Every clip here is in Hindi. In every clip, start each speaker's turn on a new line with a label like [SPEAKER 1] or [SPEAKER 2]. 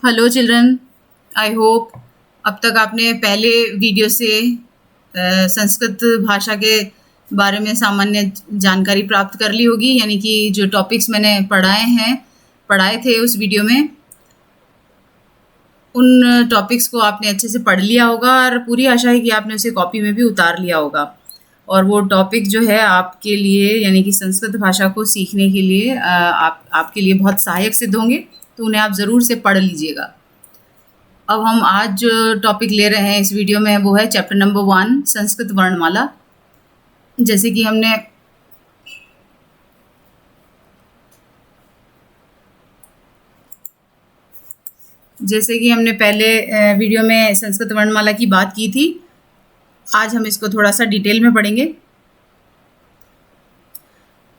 [SPEAKER 1] हेलो चिल्ड्रन, आई होप अब तक आपने पहले वीडियो से संस्कृत भाषा के बारे में सामान्य जानकारी प्राप्त कर ली होगी। यानी कि जो टॉपिक्स मैंने पढ़ाए थे उस वीडियो में, उन टॉपिक्स को आपने अच्छे से पढ़ लिया होगा और पूरी आशा है कि आपने उसे कॉपी में भी उतार लिया होगा। और वो टॉपिक जो है आपके लिए, यानी कि संस्कृत भाषा को सीखने के लिए आपके लिए बहुत सहायक सिद्ध होंगे, तो उन्हें आप ज़रूर से पढ़ लीजिएगा। अब हम आज जो टॉपिक ले रहे हैं इस वीडियो में वो है चैप्टर नंबर 1, संस्कृत वर्णमाला। जैसे कि हमने पहले वीडियो में संस्कृत वर्णमाला की बात की थी, आज हम इसको थोड़ा सा डिटेल में पढ़ेंगे।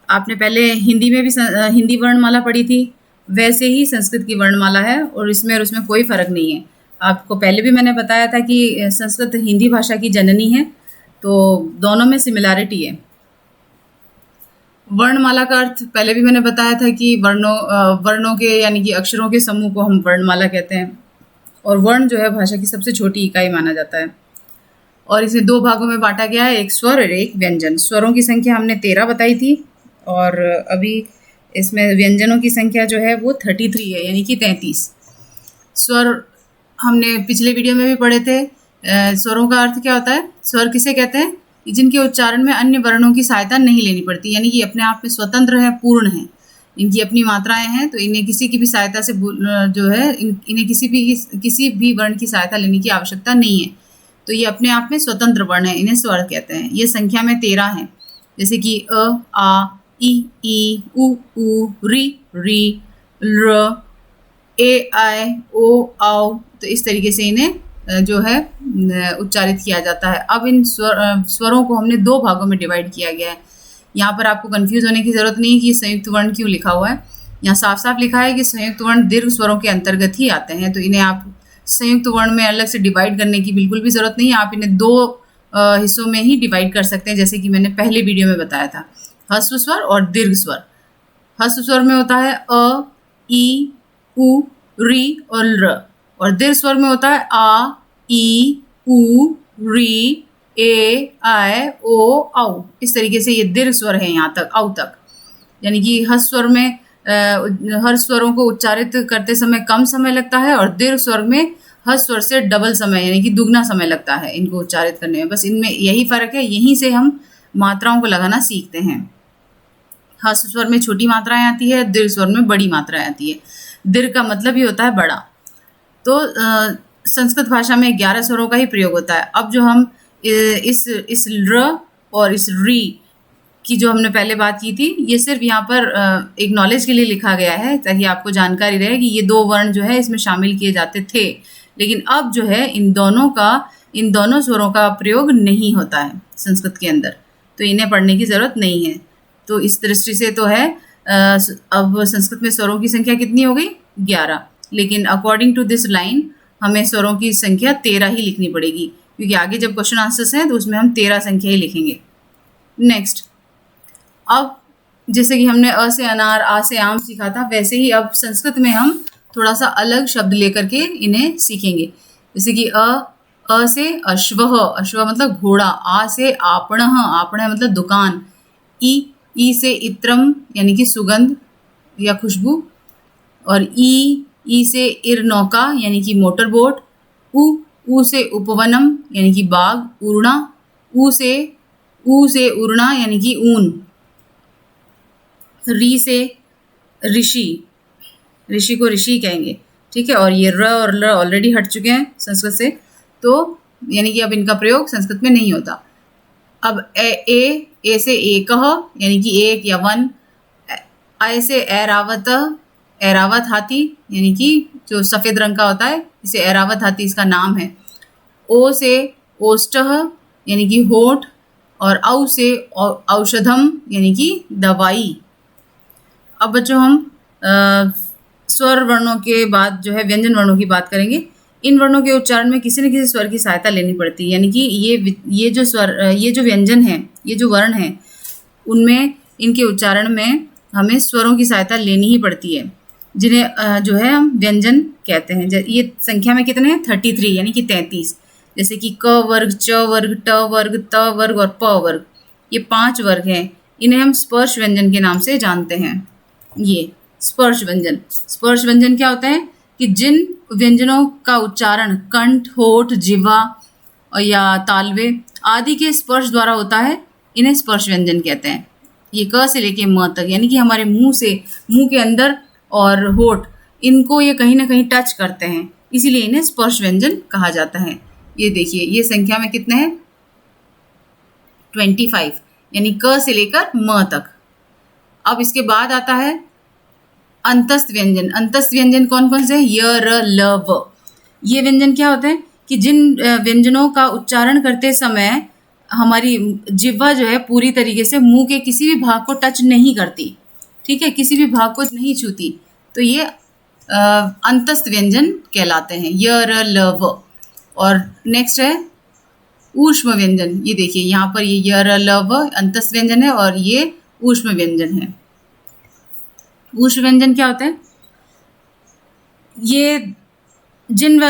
[SPEAKER 1] आपने पहले हिंदी में भी हिंदी वर्णमाला पढ़ी थी, वैसे ही संस्कृत की वर्णमाला है और उसमें कोई फ़र्क नहीं है। आपको पहले भी मैंने बताया था कि संस्कृत हिंदी भाषा की जननी है, तो दोनों में सिमिलैरिटी है। वर्णमाला का अर्थ पहले भी मैंने बताया था कि वर्णों के यानी कि अक्षरों के समूह को हम वर्णमाला कहते हैं। और वर्ण जो है भाषा की सबसे छोटी इकाई माना जाता है और इसे 2 भागों में बांटा गया है, एक स्वर और एक व्यंजन। स्वरों की संख्या हमने 13 बताई थी और अभी इसमें व्यंजनों की संख्या जो है वो 33 है, यानी कि 33। स्वर हमने पिछले वीडियो में भी पढ़े थे। स्वरों का अर्थ क्या होता है? स्वर किसे कहते हैं? जिनके उच्चारण में अन्य वर्णों की सहायता नहीं लेनी पड़ती, यानी कि अपने आप में स्वतंत्र है, पूर्ण है, इनकी अपनी मात्राएं हैं, तो इन्हें किसी की भी सहायता से जो है इन्हें किसी भी वर्ण की सहायता लेने की आवश्यकता नहीं है। तो ये अपने आप में स्वतंत्र वर्ण है, इन्हें स्वर कहते हैं। ये संख्या में 13 हैं, जैसे कि अ, आ, ई, उ, री, र, ए, आई, ओ, औ। तो इस तरीके से इन्हें जो है उच्चारित किया जाता है। अब इन स्वरों को हमने 2 भागों में डिवाइड किया गया है। यहाँ पर आपको कंफ्यूज होने की ज़रूरत नहीं है कि संयुक्त वर्ण क्यों लिखा हुआ है। यहाँ साफ साफ लिखा है कि संयुक्त वर्ण दीर्घ स्वरों के अंतर्गत ही आते हैं, तो इन्हें आप संयुक्त वर्ण में अलग से डिवाइड करने की बिल्कुल भी ज़रूरत नहीं है। आप इन्हें 2 हिस्सों में ही डिवाइड कर सकते हैं, जैसे कि मैंने पहले वीडियो में बताया था। ह्रस्व स्वर और दीर्घ स्वर। ह्रस्व स्वर में होता है अ, ई, उ, री और र, और दीर्घ स्वर में होता है आ, ई, उ, री, ए, आई, ओ, औ। इस तरीके से ये दीर्घ स्वर है यहाँ तक, औ तक। यानी कि ह्रस्व स्वर में हर स्वरों को उच्चारित करते समय कम समय लगता है और दीर्घ स्वर में ह्रस्व स्वर से डबल समय यानी कि दुगना समय लगता है इनको उच्चारित करने में। बस इनमें यही फ़र्क है, यहीं से हम मात्राओं को लगाना सीखते हैं। ह्रस्व स्वर में छोटी मात्राएं आती है, दीर्घ स्वर में बड़ी मात्राएं आती है। दीर्घ का मतलब ही होता है बड़ा। तो संस्कृत भाषा में 11 स्वरों का ही प्रयोग होता है। अब जो हम इस र और इस री की जो हमने पहले बात की थी, ये सिर्फ यहाँ पर एक नॉलेज के लिए लिखा गया है, ताकि आपको जानकारी रहे कि ये 2 वर्ण जो है इसमें शामिल किए जाते थे। लेकिन अब जो है इन दोनों स्वरों का प्रयोग नहीं होता है संस्कृत के अंदर, तो इन्हें पढ़ने की ज़रूरत नहीं है। तो इस दृष्टि से तो है अब संस्कृत में स्वरों की संख्या कितनी हो गई? 11। लेकिन अकॉर्डिंग टू दिस लाइन हमें स्वरों की संख्या 13 ही लिखनी पड़ेगी, क्योंकि आगे जब क्वेश्चन आंसर्स हैं तो उसमें हम 13 संख्या ही लिखेंगे। नेक्स्ट, अब जैसे कि हमने अ से अनार, आ से आम सीखा था, वैसे ही अब संस्कृत में हम थोड़ा सा अलग शब्द लेकर के इन्हें सीखेंगे। जैसे कि अ से अश्वः, अश्व मतलब घोड़ा। आ से आपणः, आपणः मतलब दुकान। ई से इत्रम यानी कि सुगंध या खुशबू, और ई से इर नौका यानी कि मोटर बोट। ऊ से उपवनम यानी कि बाग, उड़ना। ऊ से उड़ना यानी कि ऊन। री से ऋषि, ऋषि को ऋषि कहेंगे, ठीक है। और ये र और ल ऑलरेडी हट चुके हैं संस्कृत से, तो यानी कि अब इनका प्रयोग संस्कृत में नहीं होता। अब ए से एकह यानी कि एक या वन। ऐ से ऐरावत, ऐरावत हाथी यानी कि जो सफ़ेद रंग का होता है, इसे ऐरावत हाथी इसका नाम है। ओ से ओष्ठः यानी कि होठ, और औ से औषधम यानी कि दवाई। अब बच्चों हम स्वर वर्णों के बाद जो है व्यंजन वर्णों की बात करेंगे। इन वर्णों के उच्चारण में किसी न किसी स्वर की सहायता लेनी पड़ती है, यानी कि ये जो व्यंजन है, ये जो वर्ण हैं, उनमें इनके उच्चारण में हमें स्वरों की सहायता लेनी ही पड़ती है। जिन्हें जो है हम व्यंजन कहते हैं। ये संख्या में कितने हैं? 33 यानी कि 33। जैसे कि क वर्ग, च वर्ग, ट वर्ग, त वर्ग और प वर्ग, ये 5 वर्ग हैं। इन्हें हम स्पर्श व्यंजन के नाम से जानते हैं। ये स्पर्श व्यंजन, स्पर्श व्यंजन क्या होता है कि जिन व्यंजनों का उच्चारण कंठ, होठ, जिह्वा या तालवे आदि के स्पर्श द्वारा होता है, इन्हें स्पर्श व्यंजन कहते हैं। ये क से लेके म तक, यानी कि हमारे मुंह से, मुंह के अंदर और होठ, इनको ये कहीं ना कहीं टच करते हैं, इसीलिए इन्हें स्पर्श व्यंजन कहा जाता है। ये देखिए, ये संख्या में कितने हैं? 25, यानी क से लेकर म तक। अब इसके बाद आता है अंतस्थ व्यंजन। अंतस्थ व्यंजन कौन कौन से हैं? य, र, ल, व। ये व्यंजन क्या होते हैं कि जिन व्यंजनों का उच्चारण करते समय हमारी जिह्वा जो है पूरी तरीके से मुंह के किसी भी भाग को टच नहीं करती, ठीक है, किसी भी भाग को नहीं छूती, तो ये अंतस्थ व्यंजन कहलाते हैं, य, र, ल, व। और नेक्स्ट है ऊष्म व्यंजन। ये देखिए यहाँ पर ये य, र, ल, व अंतस्थ व्यंजन है और ये ऊष्म व्यंजन है। ऊष्म व्यंजन क्या होता है? ये जिन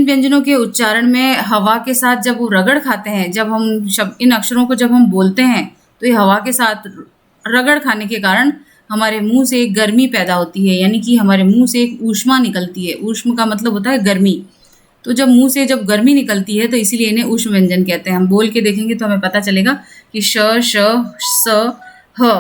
[SPEAKER 1] व्यंजनों के उच्चारण में हवा के साथ जब वो रगड़ खाते हैं, जब हम इन अक्षरों को जब हम बोलते हैं, तो ये हवा के साथ रगड़ खाने के कारण हमारे मुंह से एक गर्मी पैदा होती है, यानी कि हमारे मुंह से एक ऊष्मा निकलती है। ऊष्म का मतलब होता है गर्मी। तो जब मुंह से जब गर्मी निकलती है, तो इसीलिए इन्हें ऊष्म व्यंजन कहते हैं। हम बोल के देखेंगे तो हमें पता चलेगा कि श, श, स, ह।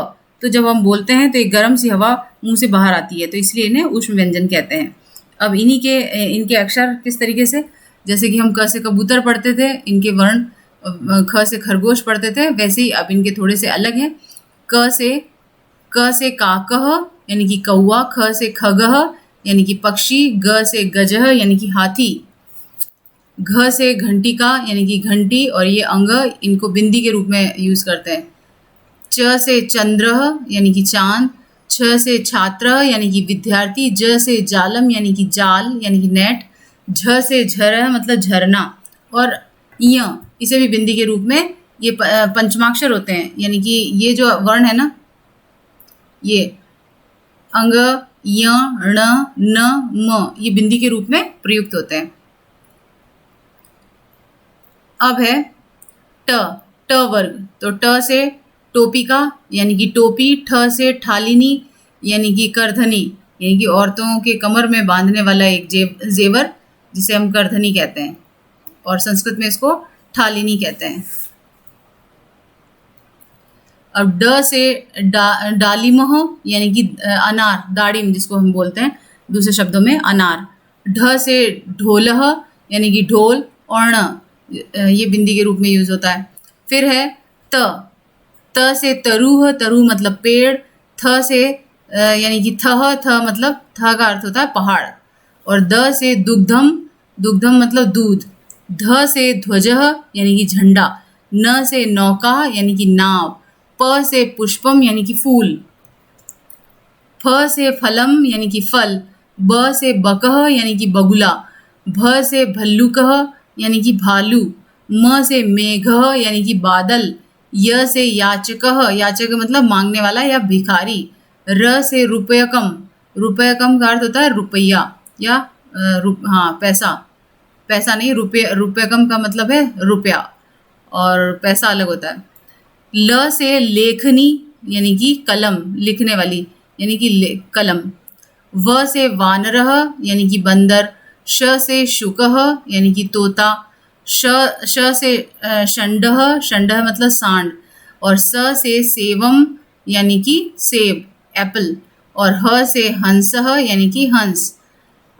[SPEAKER 1] तो जब हम बोलते हैं तो एक गर्म सी हवा मुंह से बाहर आती है, तो इसलिए इन्हें ऊष्म व्यंजन कहते हैं। अब इनके अक्षर किस तरीके से, जैसे कि हम क से कबूतर पढ़ते थे, इनके वर्ण ख से खरगोश पढ़ते थे, वैसे ही अब इनके थोड़े से अलग हैं। क से काकह यानी कि कौआ, ख से खगह यानी कि पक्षी, ग से गजह यानी कि हाथी, घ से घंटिका यानी कि घंटी, और ये अंग इनको बिंदी के रूप में यूज करते हैं। च से चंद्र यानी कि चांद, छ से छात्र यानी कि विद्यार्थी, ज से जालम यानी कि जाल यानी कि नेट, झ से झर मतलब झरना, और य इसे भी बिंदी के रूप में, ये पंचमाक्षर होते हैं, यानी कि ये जो वर्ण है ना, ये अंग, य, ण, न, म, ये बिंदी के रूप में प्रयुक्त होते हैं। अब है ट वर्ग। तो ट से टोपिका यानी कि टोपी, ठ से ठालिनी यानी कि करधनी, यानी कि औरतों के कमर में बांधने वाला एक जेवर, जिसे हम करधनी कहते हैं, और संस्कृत में इसको ठालिनी कहते हैं। अब ड से डालिमह यानी कि अनार, दाड़िम जिसको हम बोलते हैं दूसरे शब्दों में अनार। ढ से ढोलह यानी कि ढोल, और ण ये बिंदी के रूप में यूज होता है। फिर है त से तरुह, तरु मतलब पेड़, थ से यानी कि थ मतलब थ का अर्थ होता है पहाड़, और द से दुग्धम, दुग्धम मतलब दूध, ध से ध्वजः यानी कि झंडा, न से नौका यानी कि नाव, प से पुष्पम यानी कि फूल, फ से फलम यानी कि फल, ब से बकह यानी कि बगुला, भ से भल्लुकह यानी कि भालू, म से मेघह यानी कि बादल, य से याचकह, याचक मतलब मांगने वाला या भिखारी, र से रुपयकम, रुपयकम का अर्थ होता है रुपया या पैसा, पैसा नहीं, रुपयकम का मतलब है रुपया, और पैसा अलग होता है। ल से लेखनी यानी कि कलम, लिखने वाली यानी कि कलम, व से वानरह यानी कि बंदर, श से शुकह यानी कि तोता, श से षंडह, षंडह मतलब सांड, और स से सेवम यानी कि सेब, एप्पल, और ह से हंसह यानी कि हंस।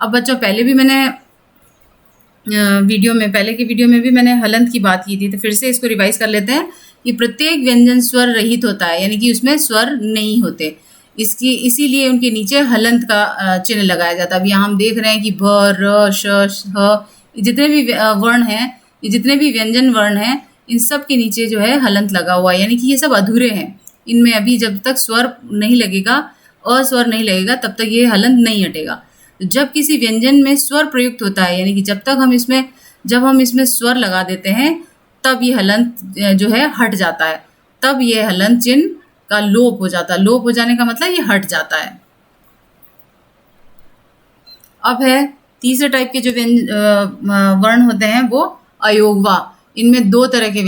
[SPEAKER 1] अब बच्चों, पहले भी मैंने पहले के वीडियो में भी मैंने हलंत की बात की थी, तो फिर से इसको रिवाइज कर लेते हैं कि प्रत्येक व्यंजन स्वर रहित होता है, यानी कि उसमें स्वर नहीं होते, इसीलिए उनके नीचे हलंत का चिन्ह लगाया जाता है। अब यहाँ हम देख रहे हैं कि भ, र, श, ह, जितने भी वर्ण हैं, ये जितने भी व्यंजन वर्ण हैं, इन सब के नीचे जो है हलंत लगा हुआ है, यानी कि ये सब अधूरे हैं। इनमें अभी जब तक स्वर नहीं लगेगा, अस्वर नहीं लगेगा, तब तक ये हलंत नहीं हटेगा। जब किसी व्यंजन में स्वर प्रयुक्त होता है, यानी कि जब हम इसमें स्वर लगा देते हैं, तब ये हलंत जो है हट जाता है, तब ये हलंत चिन्ह का लोप हो जाता है। लोप हो जाने का मतलब ये हट जाता है। अब है तीसरे टाइप के जो वर्ण होते हैं वो अयोगवा। इनमें दो तरह के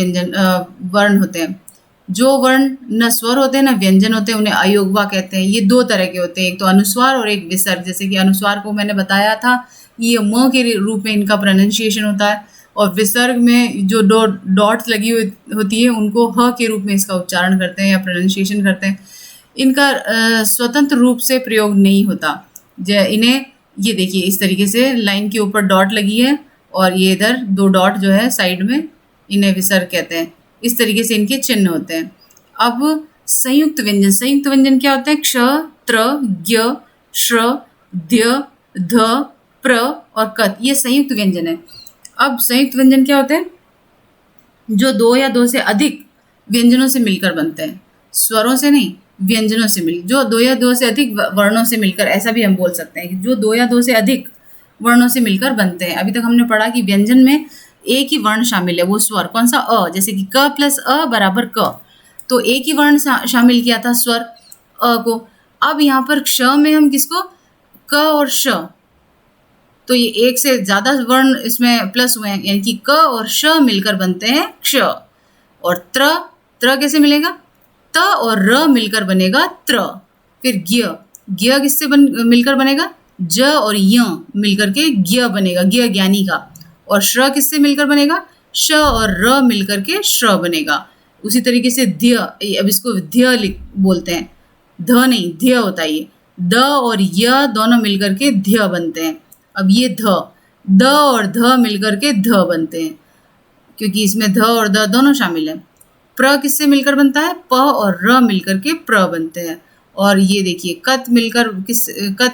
[SPEAKER 1] वर्ण होते हैं। जो वर्ण न स्वर होते हैं न व्यंजन होते हैं उन्हें अयोगवा कहते हैं। ये दो तरह के होते हैं, एक तो अनुस्वार और एक विसर्ग। जैसे कि अनुस्वार को मैंने बताया था, ये म के रूप में इनका प्रोनाउंसिएशन होता है, और विसर्ग में जो डॉट्स लगी होती है उनको ह के रूप में इसका उच्चारण करते हैं या प्रोनाउंसिएशन करते हैं। इनका स्वतंत्र रूप से प्रयोग नहीं होता। इन्हें ये देखिए इस तरीके से लाइन के ऊपर डॉट लगी है और ये इधर दो डॉट जो है साइड में, इन्हें विसर्ग कहते हैं। इस तरीके से इनके चिन्ह होते हैं। अब संयुक्त व्यंजन क्या होते हैं? क्ष, त्र, ज्ञ, श्र, ध्य, ध, प्र और कत, ये संयुक्त व्यंजन है। अब संयुक्त व्यंजन क्या होते हैं? जो दो या दो से अधिक व्यंजनों से मिलकर बनते हैं, स्वरों से नहीं, व्यंजनों से मिल, जो दो या दो से अधिक वर्णों से मिलकर, ऐसा भी हम बोल सकते हैं कि जो दो या दो से अधिक वर्णों से मिलकर बनते हैं। अभी तक हमने पढ़ा कि व्यंजन में एक ही वर्ण शामिल है, वो स्वर। कौन सा? अ। जैसे कि क प्लस अ बराबर क, तो एक ही वर्ण शामिल किया था, स्वर अ को। अब यहाँ पर क्ष में हम किसको? क और श, तो ये एक से ज्यादा वर्ण इसमें प्लस हुए हैं, यानी कि क और श मिलकर बनते हैं क्ष। और त्र कैसे मिलेगा? त और र मिलकर बनेगा त्र। फिर ज्ञ किससे मिलकर बनेगा? ज और य मिलकर के ज्ञ बनेगा, ज्ञ ज्ञानी का। और श्र किससे मिलकर बनेगा? श और र मिलकर के श्र बनेगा। उसी तरीके से ध्य, अब इसको ध्य बोलते हैं, ध नहीं ध्य होता है ये। द और य दोनों मिलकर के ध्य बनते हैं। अब ये द और ध मिलकर के ध बनते हैं, क्योंकि इसमें ध और द दोनों शामिल हैं। प्र किससे मिलकर बनता है? प और र मिलकर के प्र बनते हैं। और ये देखिए कत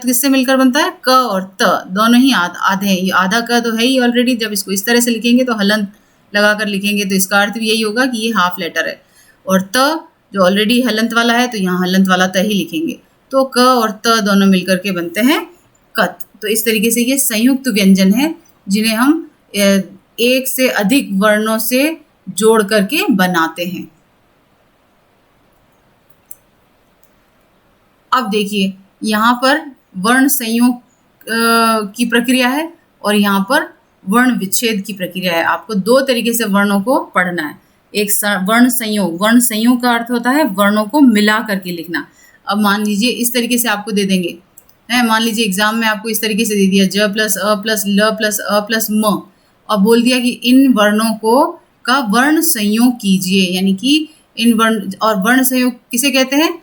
[SPEAKER 1] किससे मिलकर बनता है? क और त, दोनों ही आधे हैं। ये आधा क तो है ही ऑलरेडी, जब इसको इस तरह से लिखेंगे तो हलंत लगा कर लिखेंगे, तो इसका अर्थ भी यही होगा कि ये हाफ लेटर है। और त जो ऑलरेडी हलंत वाला है, तो यहाँ हलंत वाला त ही लिखेंगे। तो क और त दोनों मिलकर के बनते हैं कत। तो इस तरीके से ये संयुक्त व्यंजन है, जिन्हें हम एक से अधिक वर्णों से जोड़ करके बनाते हैं। अब देखिए यहाँ पर वर्ण संयोग की प्रक्रिया है और यहाँ पर वर्ण विच्छेद की प्रक्रिया है। आपको दो तरीके से वर्णों को पढ़ना है। एक वर्ण संयोग का अर्थ होता है वर्णों को मिला करके लिखना। अब मान लीजिए इस तरीके से आपको दे देंगे, है, मान लीजिए एग्जाम में आपको इस तरीके से दे दिया, ज प्लस अ प्लस ल प्लस अ प्लस म, और बोल दिया कि इन वर्णों का वर्ण संयोग कीजिए। यानी कि इन वर्ण, और वर्ण संयोग किसे कहते हैं?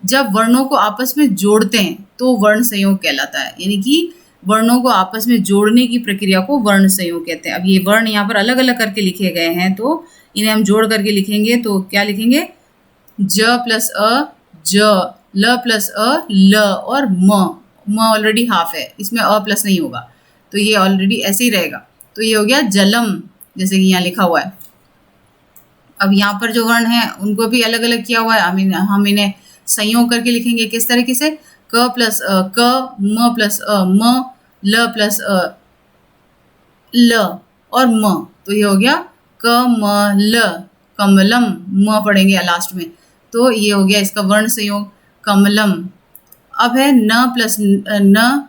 [SPEAKER 1] जब वर्णों को आपस में जोड़ते हैं तो वर्ण संयोग कहलाता है। यानी कि वर्णों को आपस में जोड़ने की प्रक्रिया को वर्ण संयोग कहते हैं। अब ये वर्ण यहाँ पर अलग अलग करके लिखे गए हैं, तो इन्हें हम जोड़ करके लिखेंगे तो क्या लिखेंगे? ज प्लस अ ज, ल प्लस अ ल, और म ऑलरेडी हाफ है, इसमें अ प्लस नहीं होगा, तो ये ऑलरेडी ऐसे ही रहेगा। तो ये हो गया जलम, जैसे कि यहाँ लिखा हुआ है। अब यहाँ पर जो वर्ण है उनको भी अलग अलग किया हुआ है, हम इन्हें संयोग करके लिखेंगे। किस तरीके से? क प्लस अ क, म प्लस अ म, ल प्लस अ ल, और म, तो ये हो गया क म ल, कमलम, म पढ़ेंगे लास्ट में, तो ये हो गया इसका वर्ण संयोग कमलम। अब है न प्लस न,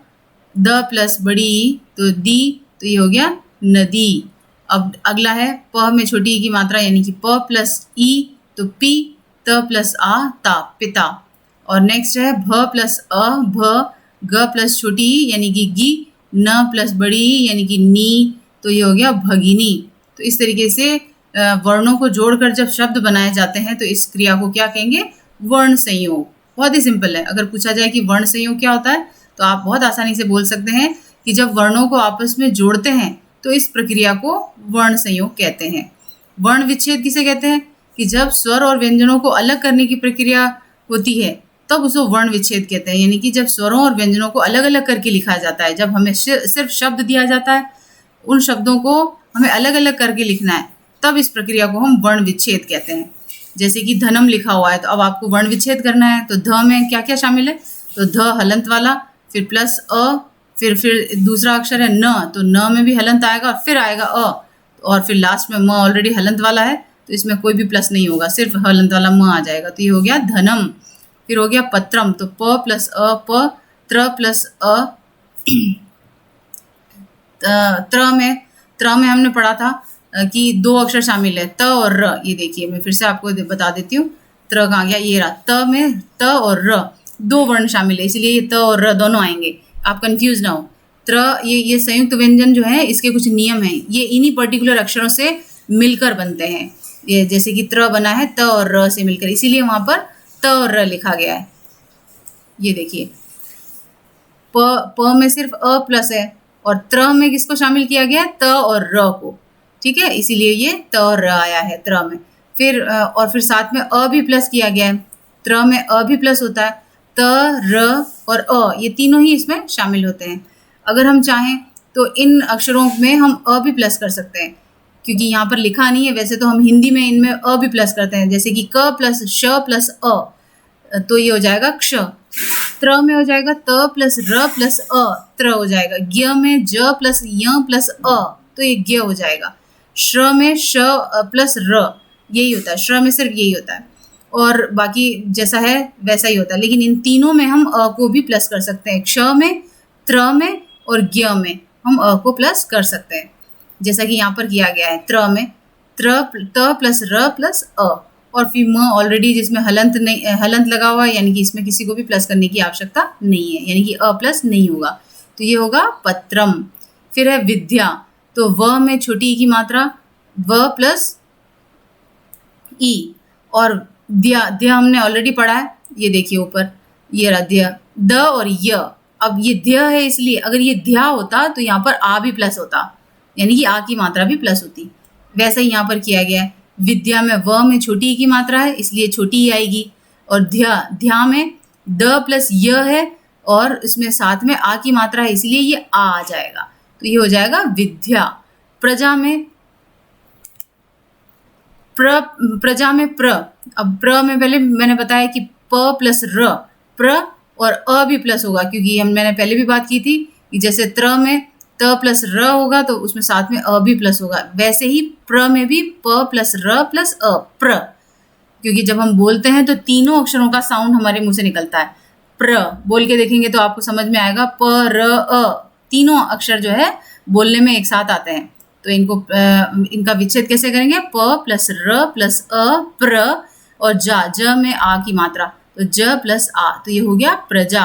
[SPEAKER 1] द प्लस बड़ी ई, तो दी, तो ये हो गया नदी। अब अगला है प में छोटी ई की मात्रा, यानी कि प प्लस ई, तो पी, त प्लस आ, ता, पिता। और नेक्स्ट है भ प्लस अ भ, ग प्लस छोटी ई यानी कि गी, न प्लस बड़ी ई यानी कि नी, तो ये हो गया भगिनी। तो इस तरीके से वर्णों को जोड़कर जब शब्द बनाए जाते हैं तो इस क्रिया को क्या कहेंगे? वर्ण संयोग। बहुत ही सिंपल है। अगर पूछा जाए कि वर्ण संयोग क्या होता है तो आप बहुत आसानी से बोल सकते हैं कि जब वर्णों को आपस में जोड़ते हैं तो इस प्रक्रिया को वर्ण संयोग कहते हैं। वर्ण विच्छेद किसे कहते हैं? कि जब स्वर और व्यंजनों को अलग करने की प्रक्रिया होती है तब उसको वर्ण विच्छेद कहते हैं। यानी कि जब स्वरों और व्यंजनों को अलग अलग करके लिखा जाता है, जब हमें सिर्फ शब्द दिया जाता है, उन शब्दों को हमें अलग अलग करके लिखना है, तब इस प्रक्रिया को हम वर्ण विच्छेद कहते हैं। जैसे कि धनम लिखा हुआ है तो अब आपको वर्ण विच्छेद करना है, तो ध में क्या क्या शामिल है? तो ध हलंत वाला, फिर प्लस अ, फिर दूसरा अक्षर है न, तो न में भी हलंत आएगा, फिर आएगा अ, और फिर लास्ट में म ऑलरेडी हलंत वाला है तो इसमें कोई भी प्लस नहीं होगा, सिर्फ हलंत वाला म आ जाएगा। तो ये हो गया धनम। फिर हो गया पत्रम, तो प प्लस अ प, त्र प्लस अ त्र में हमने पढ़ा था कि दो अक्षर शामिल है, त और र। ये देखिए मैं फिर से आपको बता देती हूँ, त्र कहाँ गया, ये रहा। त में त और र दो वर्ण शामिल है, इसलिए ये त और र दोनों आएंगे, आप कंफ्यूज ना हो। त्र ये संयुक्त व्यंजन जो है इसके कुछ नियम हैं, ये इन्हीं पर्टिकुलर अक्षरों से मिलकर बनते हैं। ये जैसे कि त्र बना है त और र से मिलकर, इसीलिए वहां पर त और र लिखा गया है। ये देखिए प में सिर्फ अ प्लस है और त्र में किसको शामिल किया गया है, त और र को। ठीक है, इसीलिए ये त और र आया है त्र में। फिर और फिर साथ में अ भी प्लस किया गया है, त्र में अ भी प्लस होता है, त र और अ ये तीनों ही इसमें शामिल होते हैं। अगर हम चाहें तो इन अक्षरों में हम अ भी प्लस कर सकते हैं, क्योंकि यहाँ पर लिखा नहीं है। वैसे तो हम हिंदी में इनमें अ भी प्लस करते हैं, जैसे कि क प्लस श प्लस अ, तो ये हो जाएगा क्ष। त्र में हो जाएगा त प्लस र प्लस अ, त्र हो जाएगा। ज्ञ में ज प्लस य प्लस अ, तो ये ज्ञ हो जाएगा। श्र में श प्लस र, यही होता है। श्र में सिर्फ यही होता है और बाकी जैसा है वैसा ही होता है, लेकिन इन तीनों में हम अ को भी प्लस कर सकते हैं। क्ष में, त्र में और ज्ञ में हम अ को प्लस कर सकते हैं, जैसा कि यहाँ पर किया गया है। त्र में त प्लस र प्लस अ, और फिर म ऑलरेडी जिसमें हलंत लगा हुआ है, यानी कि इसमें किसी को भी प्लस करने की आवश्यकता नहीं है, यानी कि अ प्लस नहीं होगा, तो ये होगा पत्रम। फिर है विद्या, तो व में छोटी ई की मात्रा व प्लस ई, और द्या हमने ऑलरेडी पढ़ा है। ये देखिए ऊपर ये रहा द्या, द और य। अब ये ध्य है, इसलिए अगर ये ध्या होता तो यहाँ पर आ भी प्लस होता, यानी कि आ की मात्रा भी प्लस होती। वैसा ही यहाँ पर किया गया है। विद्या में व में छोटी ई की मात्रा है, इसलिए छोटी ई आएगी, और ध्या में द प्लस य है और इसमें साथ में आ की मात्रा है, इसलिए ये आ जाएगा, तो ये हो जाएगा विद्या। प्रजा में प्रजा में प्र, अब प्र में पहले मैंने बताया कि प प्लस र, प्र और अ भी प्लस होगा, क्योंकि मैंने पहले भी बात की थी कि जैसे त्र में त प्लस र होगा तो उसमें साथ में अ भी प्लस होगा, वैसे ही प्र में भी प प्लस र प्लस अ, प्र। क्योंकि जब हम बोलते हैं तो तीनों अक्षरों का साउंड हमारे मुंह से निकलता है। प्र बोल के देखेंगे तो आपको समझ में आएगा, प र अ तीनों अक्षर जो है बोलने में एक साथ आते हैं, तो इनका विच्छेद कैसे करेंगे, प प्लस र प्लस अ प्र, और ज में आ की मात्रा, तो ज प्लस आ, तो ये हो गया प्रजा।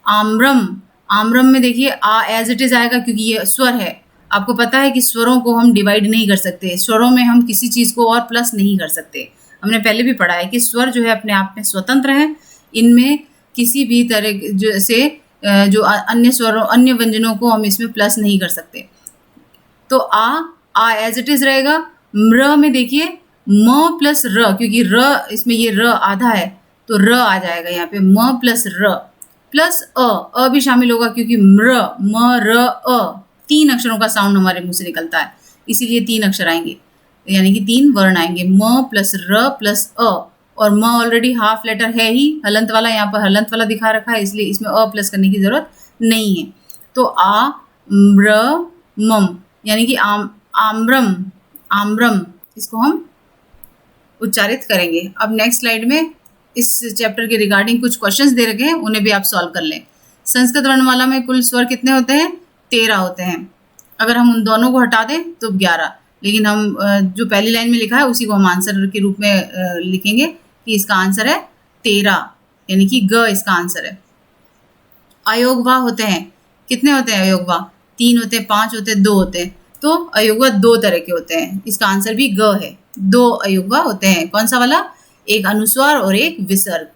[SPEAKER 1] आम्रम, आम्रम में देखिए आ एज इट इज आएगा, क्योंकि ये स्वर है। आपको पता है कि स्वरों को हम डिवाइड नहीं कर सकते, स्वरों में हम किसी चीज को और प्लस नहीं कर सकते। हमने पहले भी पढ़ा है कि स्वर जो है अपने आप में स्वतंत्र हैं, इनमें किसी भी तरह से जो अन्य स्वरों अन्य व्यंजनों को हम इसमें प्लस नहीं कर सकते। तो आ एज इट इज रहेगा। म्र में देखिए म प्लस र, क्योंकि र इसमें ये र आधा है तो र आ जाएगा यहाँ पे, म प्लस र प्लस अ भी शामिल होगा, क्योंकि म्र म र अ तीन अक्षरों का साउंड हमारे मुंह से निकलता है, इसीलिए तीन अक्षर आएंगे, यानी कि तीन वर्ण आएंगे, म प्लस र प्लस अ। और म ऑलरेडी हाफ लेटर है ही, हलंत वाला, यहाँ पर हलंत वाला दिखा रखा है, इसलिए इसमें अ प्लस करने की जरूरत नहीं है। तो आ म्र मम, यानी कि आम्रम, आम्रम इसको हम उच्चारित करेंगे। अब नेक्स्ट स्लाइड में इस चैप्टर के रिगार्डिंग कुछ क्वेश्चंस दे रखे हैं, उन्हें भी आप सॉल्व कर लें। संस्कृत वर्णमाला में कुल स्वर कितने होते हैं, 13 होते हैं। अगर हम उन दोनों को हटा दें तो 11, लेकिन हम जो पहली लाइन में लिखा है उसी को हम आंसर के रूप में लिखेंगे कि इसका आंसर है 13, यानी कि ग इसका आंसर है। अयोगवा होते हैं, कितने होते हैं अयोगवा, 3 होते हैं, 5 होते हैं, 2 होते हैं। तो अयोगवा 2 तरह के होते हैं, इसका आंसर भी ग है। 2 अयोगवा होते हैं, कौन सा वाला, एक अनुस्वार और एक विसर्ग।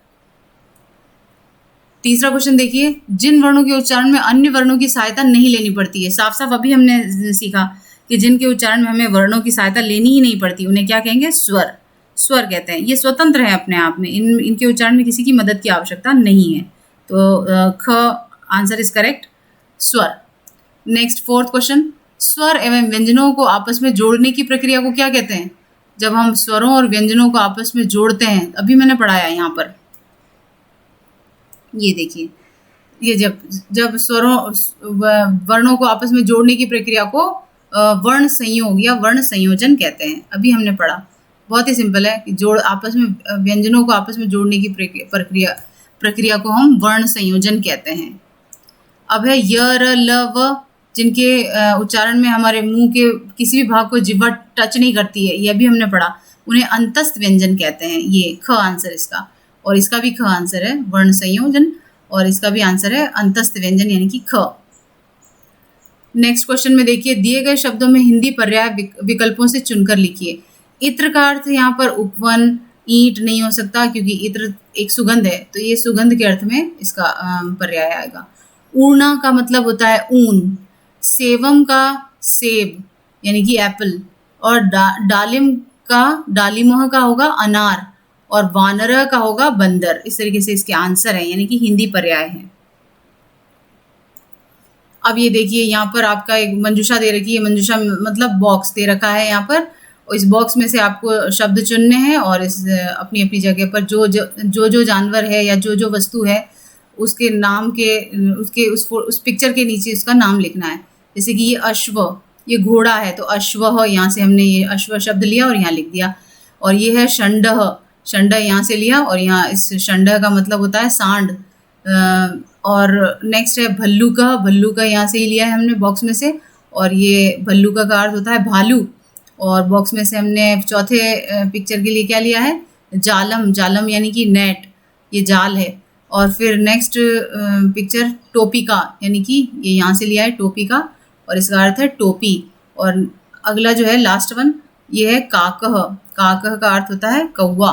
[SPEAKER 1] तीसरा क्वेश्चन देखिए, जिन वर्णों के उच्चारण में अन्य वर्णों की सहायता नहीं लेनी पड़ती है, साफ साफ अभी हमने सीखा कि जिनके उच्चारण में हमें वर्णों की सहायता लेनी ही नहीं पड़ती, उन्हें क्या कहेंगे, स्वर। स्वर कहते हैं, ये स्वतंत्र है अपने आप में, इनके उच्चारण में किसी की मदद की आवश्यकता नहीं है। तो ख आंसर इज करेक्ट, स्वर। नेक्स्ट फोर्थ क्वेश्चन, स्वर एवं व्यंजनों को आपस में जोड़ने की प्रक्रिया को क्या कहते हैं। जब हम स्वरों और व्यंजनों को आपस में जोड़ते हैं, अभी मैंने पढ़ाया यहाँ पर, ये देखिए, ये जब स्वरों वर्णों को आपस में जोड़ने की प्रक्रिया को वर्ण संयोग या वर्ण संयोजन कहते हैं। अभी हमने पढ़ा, बहुत ही सिंपल है कि आपस में व्यंजनों को आपस में जोड़ने की प्रक्रिया को हम वर्ण संयोजन कहते हैं। अब है य र ल व, जिनके उच्चारण में हमारे मुंह के किसी भी भाग को जिह्वा टच नहीं करती है, यह भी हमने पढ़ा, उन्हें अंतस्थ व्यंजन कहते हैं। ये ख आंसर इसका, और इसका भी ख आंसर है, वर्ण संयोजन, और इसका भी आंसर है अंतस्थ व्यंजन यानी कि ख। नेक्स्ट क्वेश्चन में देखिए, दिए गए शब्दों में हिंदी पर्याय विकल्पों से चुनकर लिखिए। इत्र का अर्थ यहाँ पर उपवन, ईंट नहीं हो सकता क्योंकि इत्र एक सुगंध है, तो ये सुगंध के अर्थ में इसका पर्याय आएगा। ऊर्णा का मतलब होता है ऊन, सेवम का सेब यानी कि एप्पल, और डालिम का डालिमह का होगा अनार, और वानर का होगा बंदर। इस तरीके से इसके आंसर हैं, यानी कि हिंदी पर्याय हैं। अब ये देखिए, यहाँ पर आपका एक मंजूषा दे रखी है, मंजूषा मतलब बॉक्स दे रखा है यहाँ पर, और इस बॉक्स में से आपको शब्द चुनने हैं और इस अपनी अपनी जगह पर जो जानवर है या जो वस्तु है उसके नाम के उसके उस पिक्चर के नीचे उसका नाम लिखना है। जैसे कि ये अश्व, ये घोड़ा है तो अश्व, यहाँ से हमने ये अश्व शब्द लिया और यहाँ लिख दिया। और ये है षंडः, षंडः यहाँ से लिया और यहाँ इस षंडः का मतलब होता है सांड। और नेक्स्ट है भल्लुका, भल्लुका यहाँ से ही लिया है हमने बॉक्स में से, और ये भल्लुका का अर्थ होता है भालू। और बॉक्स में से हमने चौथे पिक्चर के लिए क्या लिया है, जालम, जालम यानी कि नेट, ये जाल है। और फिर नेक्स्ट पिक्चर टोपिका, यानी कि ये यहाँ से लिया है टोपिका और इसका अर्थ है टोपी। और अगला जो है लास्ट वन, ये है काकह, काकह का अर्थ होता है कौवा।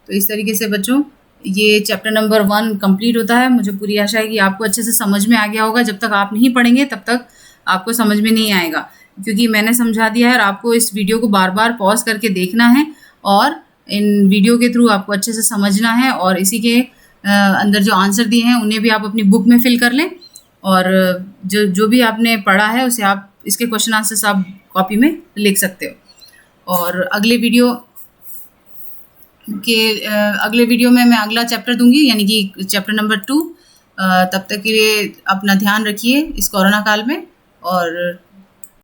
[SPEAKER 1] तो इस तरीके से बच्चों ये चैप्टर नंबर 1 कंप्लीट होता है। मुझे पूरी आशा है कि आपको अच्छे से समझ में आ गया होगा। जब तक आप नहीं पढ़ेंगे तब तक आपको समझ में नहीं आएगा, क्योंकि मैंने समझा दिया है और आपको इस वीडियो को बार बार पॉज करके देखना है और इन वीडियो के थ्रू आपको अच्छे से समझना है। और इसी के अंदर जो आंसर दिए हैं उन्हें भी आप अपनी बुक में फिल कर लें, और जो भी आपने पढ़ा है उसे आप इसके क्वेश्चन आंसर्स आप कॉपी में लिख सकते हो। और अगले वीडियो में मैं अगला चैप्टर दूंगी, यानी कि चैप्टर नंबर 2। तब तक के लिए अपना ध्यान रखिए इस कोरोना काल में, और